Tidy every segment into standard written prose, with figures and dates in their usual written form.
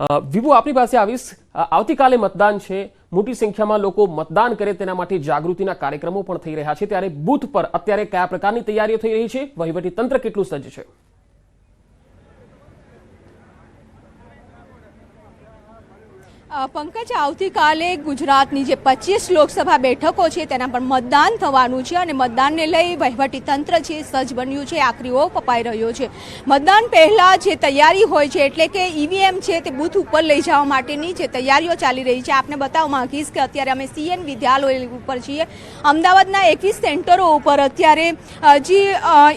વિભુ આપની પાસે આવીશ। આવતીકાલે મતદાન છે, મોટી સંખ્યામાં લોકો મતદાન કરે તેના માટે જાગૃતિના કાર્યક્રમો પણ થઈ રહ્યા છે, ત્યારે બૂથ પર અત્યારે કયા પ્રકારની તૈયારીઓ થઈ રહી છે, વહીવટી તંત્ર કેટલું સજ્જ છે? પંકજ, આવતીકાલે ગુજરાતની જે 25 લોકસભા બેઠકો છે તેના પર મતદાન થવાનું છે અને મતદાનને લઈ વહીવટી તંત્ર છે સજ્જ બન્યું છે, આખરી ઓપ અપાઈ રહ્યો છે। મતદાન પહેલા જે તૈયારી હોય છે એટલે કે ઈવીએમ છે તે બૂથ ઉપર લઈ જવા માટેની જે તૈયારીઓ ચાલી રહી છે। આપને બતાવવા માંગીશ કે અત્યારે અમે CN વિદ્યાલય ઉપર છીએ। અમદાવાદના 21 સેન્ટરો ઉપર અત્યારે જે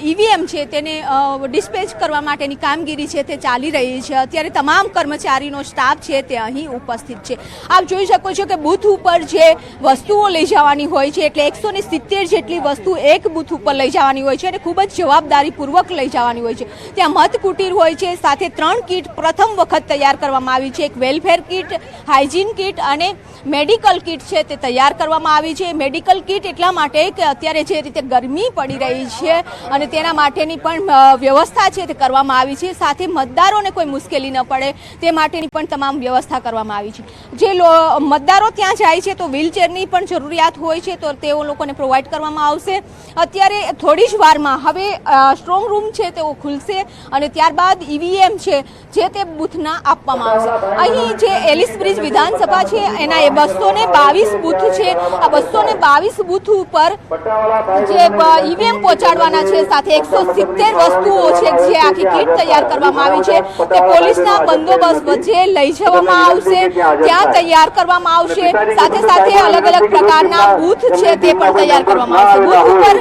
ઈવીએમ છે તેને ડિસ્પેચ કરવા માટેની કામગીરી છે તે ચાલી રહી છે। અત્યારે તમામ કર્મચારીનો સ્ટાફ છે તે અહીં ઉપસ્થિત છે। આપ જોઈ શકો છો કે બૂથ ઉપર જે વસ્તુઓ લઈ જવાની હોય છે એટલે 170 જેટલી વસ્તુ એક બૂથ ઉપર લઈ જવાની હોય છે અને ખૂબ જ જવાબદારીપૂર્વક લઈ જવાની હોય છે। ત્યાં મત કુટીર હોય છે, સાથે 3 કીટ પ્રથમ વખત તૈયાર કરવામાં આવી છે। એક વેલફેર કીટ, હાઇજીન કીટ અને મેડિકલ કીટ છે તે તૈયાર કરવામાં આવી છે। મેડિકલ કીટ એટલા માટે કે અત્યારે જે રીતે ગરમી પડી રહી છે અને તેના માટેની પણ વ્યવસ્થા છે તે કરવામાં આવી છે, સાથે મતદારોને કોઈ મુશ્કેલી ન પડે તે માટેની પણ તમામ વ્યવસ્થા કરવામાં આવી છે। જે મતદારો ત્યાં જાય છે તો વ્હીલચેરની પણ જરૂરિયાત હોય છે તો તેઓ લોકોને પ્રોવાઈડ કરવામાં આવશે। અત્યારે થોડી જ વારમાં હવે સ્ટ્રોંગ રૂમ છે તેઓ ખુલશે અને ત્યારબાદ ઈવીએમ છે જે તે બૂથના આપવામાં આવશે। અહીં જે એલિસ બ્રિજ વિધાનસભા છે એના 222 બૂથ છે। આ 222 બૂથ ઉપર જે ઈવીએમ પહોંચાડવાના છે, સાથે 170 વસ્તુઓ છે જે આખી કીટ તૈયાર કરવામાં આવી છે તે પોલીસના બંદોબસ્ત વચ્ચે લઈ જવામાં આવશે, ત્યાં તૈયાર કરવામાં આવશે। સાથે સાથે અલગ અલગ પ્રકારના બૂથ છે તે પણ તૈયાર કરવામાં આવશે। બૂથ ઉપર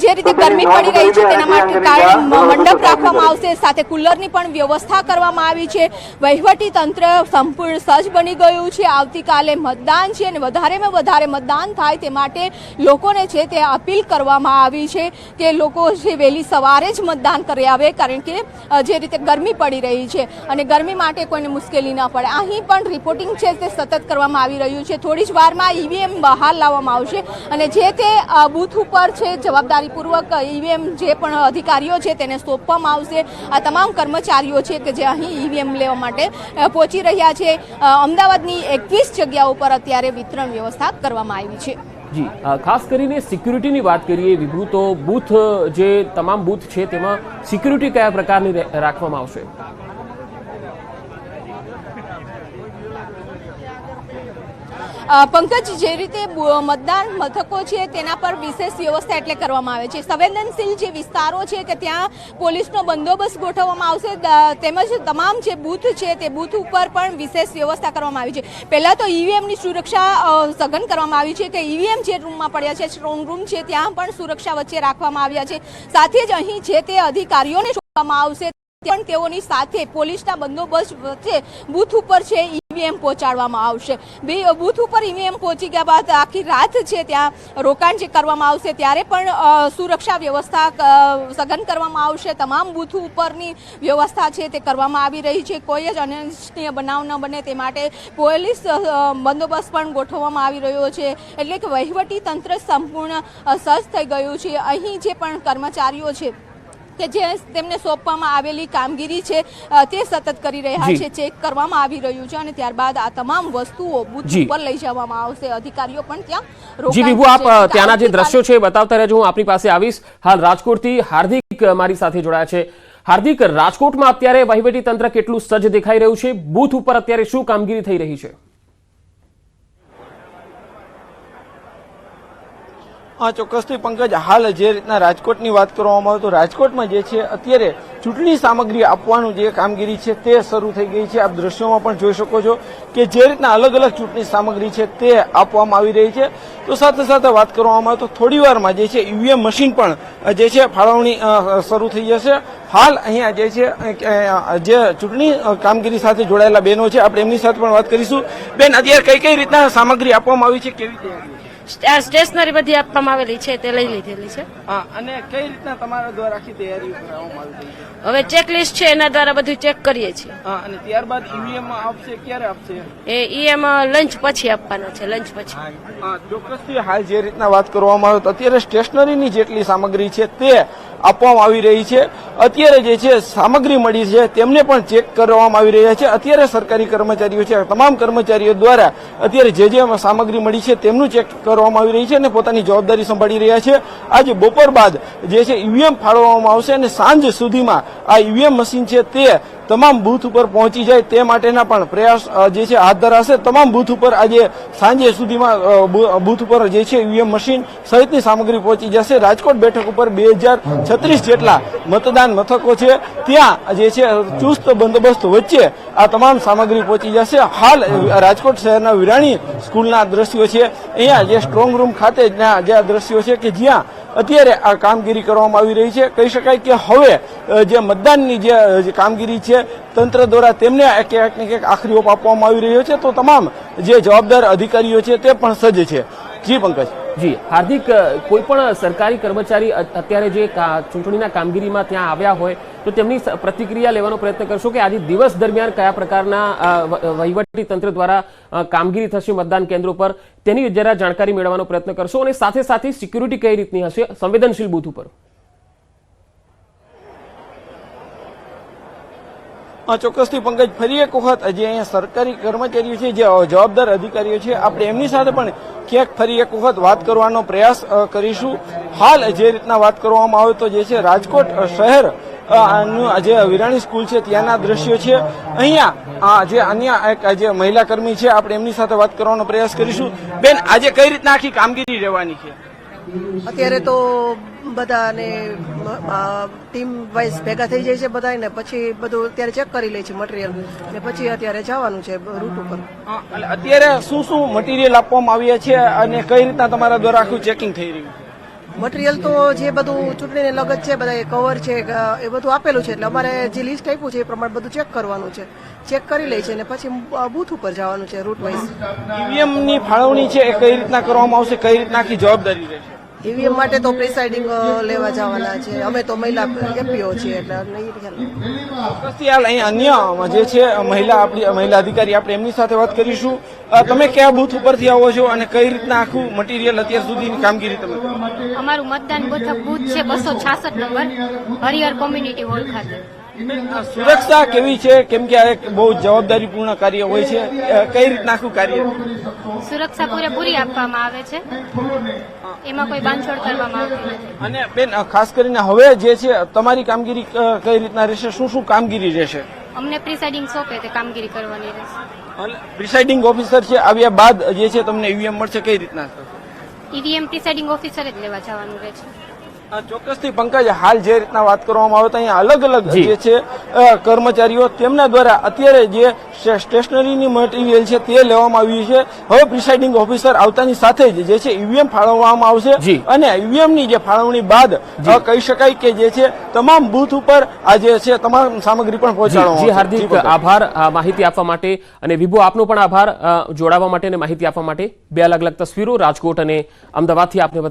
જે રીતે ગરમી પડી રહી છે તેના માટે કારણે મંડપ રાખવામાં આવશે, સાથે કુલરની પણ વ્યવસ્થા કરવામાં આવી છે। વહીવટી તંત્ર સંપૂર્ણ સજ્જ બની ગયું છે। આવતીકાલે મતદાન છે અને વધારેમાં વધારે મતદાન થાય તે માટે લોકોને છે તે અપીલ કરવામાં આવી છે કે લોકો જે વહેલી સવારે જ મતદાન કરી આવે, કારણ કે જે રીતે ગરમી પડી રહી છે અને ગરમી માટે કોઈને મુશ્કેલી ન પડે। અહીં પણ રિપોર્ટિંગ છે તે સતત કરવામાં આવી રહ્યું છે। થોડી જ વારમાં ઈવીએમ બહાર લાવવામાં આવશે અને જે તે બૂથ ઉપર છે જવાબદારીપૂર્વક ઈવીએમ જે પણ અધિકારીઓ છે તેને સોંપવામાં આવશે। આ તમામ કર્મચારીઓ છે કે જે અહીં ઈવીએમ લેવા માટે પહોંચી રહ્યા છે। અમદાવાદની 21 જગ્યાઓ પર અત્યારે વિતરણ વ્યવસ્થા કરવામાં આવી છે। જી, ખાસ કરીને સિક્યુરિટીની વાત કરીએ વિભુ, તો બૂથ જે તમામ બૂથ છે તેમાં સિક્યુરિટી કયા પ્રકારની રાખવામાં આવશે? પંકજ, જે રીતે મતદાન મથકો છે તેના પર વિશેષ વ્યવસ્થા એટલે કરવામાં આવે છે। સંવેદનશીલ જે વિસ્તારો છે કે ત્યાં પોલીસનો બંદોબસ્ત ગોઠવવામાં આવશે, તેમજ તમામ જે બૂથ છે તે બૂથ ઉપર પણ વિશેષ વ્યવસ્થા કરવામાં આવી છે। પહેલા તો ઈવીએમની સુરક્ષા સઘન કરવામાં આવી છે કે ઈવીએમ જે રૂમમાં પડ્યા છે, સ્ટ્રોંગ રૂમ છે, ત્યાં પણ સુરક્ષા વચ્ચે રાખવામાં આવ્યા છે। સાથે જ અહીં જે તે અધિકારીઓને સોંપવામાં આવશે પણ તેઓની સાથે પોલીસના બંદોબસ્ત વચ્ચે બૂથ ઉપર છે ઈવીએમ પહોંચાડવામાં આવશે। બૂથ ઉપર ઈવીએમ પહોંચી ગયા બાદ આખી રાત છે ત્યાં રોકાણ જે કરવામાં આવશે, ત્યારે પણ સુરક્ષા વ્યવસ્થા સઘન કરવામાં આવશે। તમામ બૂથ ઉપરની વ્યવસ્થા છે તે કરવામાં આવી રહી છે, કોઈ જ અનિચ્છનીય બનાવ ન બને તે માટે પોલીસ બંદોબસ્ત પણ ગોઠવવામાં આવી રહ્યો છે। એટલે કે વહીવટી તંત્ર સંપૂર્ણ સજ્જ થઈ ગયું છે। અહીં જે પણ કર્મચારીઓ છે કે જે તેમને સોંપવામાં આવેલી કામગીરી છે તે સતત કરી રહ્યા છે, ચેક કરવામાં આવી રહ્યું છે અને ત્યારબાદ આ તમામ વસ્તુઓ બૂથ ઉપર લઈ જવામાં આવશે। અધિકારીઓ પણ ત્યાં રોકાણ જી વિભુ, આપ ત્યાંના જે દ્રશ્યો છે બતાવતા રહેજો, હું આપની પાસે આવીશ। હાલ રાજકોટથી હાર્દિક મારી સાથે જોડાયા છે। હાર્દિક, રાજકોટમાં અત્યારે વહીવટી તંત્ર કેટલું સજ્જ દેખાઈ રહ્યું છે? બૂથ ઉપર અત્યારે શું કામગીરી થઈ રહી છે? હા, ચોક્કસથી પંકજ, હાલ જે રીતના રાજકોટની વાત કરવામાં આવે તો રાજકોટમાં જે છે અત્યારે ચૂંટણી સામગ્રી આપવાનું જે કામગીરી છે તે શરૂ થઈ ગઈ છે। આપ દ્રશ્યોમાં પણ જોઈ શકો છો કે જે રીતના અલગ અલગ ચૂંટણી સામગ્રી છે તે આપવામાં આવી રહી છે। તો સાથે સાથે વાત કરવામાં આવે તો થોડી વારમાં જે છે ઈવીએમ મશીન પણ જે છે ફાળવણી શરૂ થઈ જશે। હાલ અહીંયા જે છે જે ચૂંટણી કામગીરી સાથે જોડાયેલા બહેનો છે, આપણે એમની સાથે પણ વાત કરીશું। બેન, અત્યારે કઈ કઈ રીતના સામગ્રી આપવામાં આવી છે, કેવી તૈયારી? સ્ટેશનરી બધી આપવામાં આવેલી છે તે લઈ લીધેલી છે. હા, અને કઈ રીતના તમારા દ્વારા આખી તૈયારી કરવામાં આવી રહી છે? હવે ચેકલિસ્ટ છે એના દ્વારા બધું ચેક કરીએ છીએ. હા, અને ત્યારબાદ ઈવીએમ આપશે, ક્યારે આપશે? એ ઈએમ લંચ પછી આપવાના છે, લંચ પછી. હા, ચોક્કસથી હાલ જે રીતના વાત કરવામાં આવે તો અત્યારે સ્ટેશનરીની જેટલી સામગ્રી છે તે આપવામાં આવી રહી છે. અત્યારે જે છે સામગ્રી મળી છે તેમને પણ ચેક કરવામાં આવી રહ્યા છે. અત્યારે સરકારી કર્મચારીઓ છે, તમામ કર્મચારીઓ દ્વારા અત્યારે જે સામગ્રી મળી છે તેમનું ચેક કરવામાં આવી રહી છે અને પોતાની જવાબદારી સંભાળી રહ્યા છે. આજે બપોર બાદ જે છે ઈવીએમ ફાળવવામાં આવશે અને સાંજ સુધીમાં આ ઈવીએમ મશીન છે તે તમામ બૂથ ઉપર પહોંચી જાય તે માટેના પણ પ્રયાસ જે છે હાથ ધરાશે. તમામ બૂથ ઉપર આજે સાંજે સુધીમાં બૂથ ઉપર જે છે ઈવીએમ મશીન સહિતની સામગ્રી પહોંચી જશે. રાજકોટ બેઠક ઉપર 2036 જેટલા મતદાન મથકો છે, ત્યાં જે છે ચુસ્ત બંદોબસ્ત વચ્ચે આ તમામ સામગ્રી પહોંચી જશે. હાલ રાજકોટ શહેરના વિરાણી સ્કૂલના દ્રશ્યો છે, અહીંયા જે સ્ટ્રોંગ રૂમ ખાતે જે દ્રશ્યો છે કે જ્યાં અત્યારે આ કામગીરી કરવામાં આવી રહી છે. કહી શકાય કે હવે જે મતદાનની જે કામગીરી છે તંત્ર દ્વારા તેમને ક્યાંક ને ક્યાંક આખરી ઓપ આપવામાં આવી રહ્યો છે, તો તમામ જે જવાબદાર અધિકારીઓ છે તે પણ સજ્જ છે. જી પંકજ. જી હાર્દિક, કોઈ પણ સરકારી કર્મચારી અત્યારે જે ચૂંટણીના કામગીરીમાં ત્યાં આવ્યા હોય તો તેમની પ્રતિક્રિયા લેવાનો પ્રયત્ન કરશો કે આજે દિવસ દરમિયાન કયા પ્રકારના વહીવટી તંત્ર દ્વારા કામગીરી થશે મતદાન કેન્દ્રો પર, તેની જરા જાણકારી મેળવવાનો પ્રયત્ન કરશો અને સાથે સાથે સિક્યુરિટી કઈ રીતની હશે સંવેદનશીલ બૂથ ઉપર? ચોક્કસથી પંકજ, ફરી એક વખત જે અહીંયા સરકારી કર્મચારીઓ છે, જે જવાબદાર અધિકારીઓ છે, આપણે એમની સાથે પણ ક્યાંક ફરી એક વખત વાત કરવાનો પ્રયાસ કરીશું. હાલ જે રીતના વાત કરવામાં આવે તો જે છે રાજકોટ શહેર જે વિરાણી સ્કૂલ છે ત્યાંના દ્રશ્યો છે. અહીંયા જે અન્ય એક જે મહિલા કર્મી છે આપણે એમની સાથે વાત કરવાનો પ્રયાસ કરીશું. બેન, આજે કઈ રીતના આખી કામગીરી રહેવાની છે? અત્યારે તો બધાને ટીમ વાઇઝ ભેગા થઈ જાય છે બધા, ને પછી બધું અત્યારે ચેક કરી લે છે મટીરિયલ, ને પછી અત્યારે જવાનું છે રૂટ ઉપર. એટલે અત્યારે શું શું મટીરિયલ આપવામાં આવ્યા છે અને કઈ રીતના તમારા દ્વારા આખું ચેકિંગ થઈ રહ્યું છે? મટીરિયલ તો જે બધું ચૂંટણીને લગત છે, બધા કવર છે એ બધું આપેલું છે, એટલે અમારે જે લિસ્ટ આપ્યું છે એ પ્રમાણે બધું ચેક કરવાનું છે. ચેક કરી લે છે ને પછી બૂથ ઉપર જવાનું છે રૂટ વાઇઝ. ઈવીએમ ની ફાળવણી છે એ કઈ રીતના કરવામાં આવશે, કઈ રીતના આખી જવાબદારી રહેશે? ઈવીએમ માટે તો પ્રિસાઇડિંગ લેવા જવાના છે. અમે તો મહિલા એપીઓ છીએ એટલે નહીં ખ્યાલ. ચોક્કસથી હાલ અહીં અન્ય જે છે મહિલા અધિકારી આપણે એમની સાથે વાત કરીશું. તમે કયા બૂથ ઉપરથી આવો છો અને કઈ રીતના આખું મટીરિયલ અત્યાર સુધીની કામગીરી તમે? અમારું મતદાન બૂથ છે 266 નંબર, હરિહર કોમ્યુનિટી હોલ ખાતે. સુરક્ષા કેવી છે, કેમ કે આ એક બહુ જવાબદારીપૂર્ણ કાર્ય હોય છે, કઈ રીતના આખું કાર્ય? સુરક્ષા પૂરેપૂરી આપવામાં આવે છે, એમાં કોઈ બાંધછોડ કરવામાં આવતી નથી. અને બેન, ખાસ કરીને હવે જે છે તમારી કામગીરી કઈ રીતના રહેશે, શું શું કામગીરી રહેશે? અમને પ્રિસાઇડિંગ સોંપે તે કામગીરી કરવાની રહેશે. પ્રિસાઇડિંગ ઓફિસર છે આવ્યા બાદ જે છે તમને ઈવીએમ મળશે, કઈ રીતના? ઈવીએમ પ્રિસાઇડિંગ ઓફિસર જ લેવા જવાનું રહે છે. ચોક્કસથી પંકજ, હાલ જે રીતના વાત કરવામાં આવે તો અહીંયા અલગ અલગ જે છે કર્મચારીઓ તેમના દ્વારા અત્યારે જે સ્ટેશનરીની મટીરિયલ છે તે લેવામાં આવ્યું છે. હવે પ્રિસાઇડિંગ ઓફિસર આવતાની સાથે જ જે છે ઈવીએમ ફાળવવામાં આવશે અને ઈવીએમ ની જે ફાળવણી બાદ કહી શકાય કે જે છે તમામ બૂથ ઉપર આ જે છે તમામ સામગ્રી પણ પહોંચાડવામાં આવશે. હાર્દિક, આભાર માહિતી આપવા માટે, અને વિભુ આપનો પણ આભાર જોડાવા માટે અને માહિતી આપવા માટે. બે અલગ અલગ તસવીરો રાજકોટ અને અમદાવાદથી આપને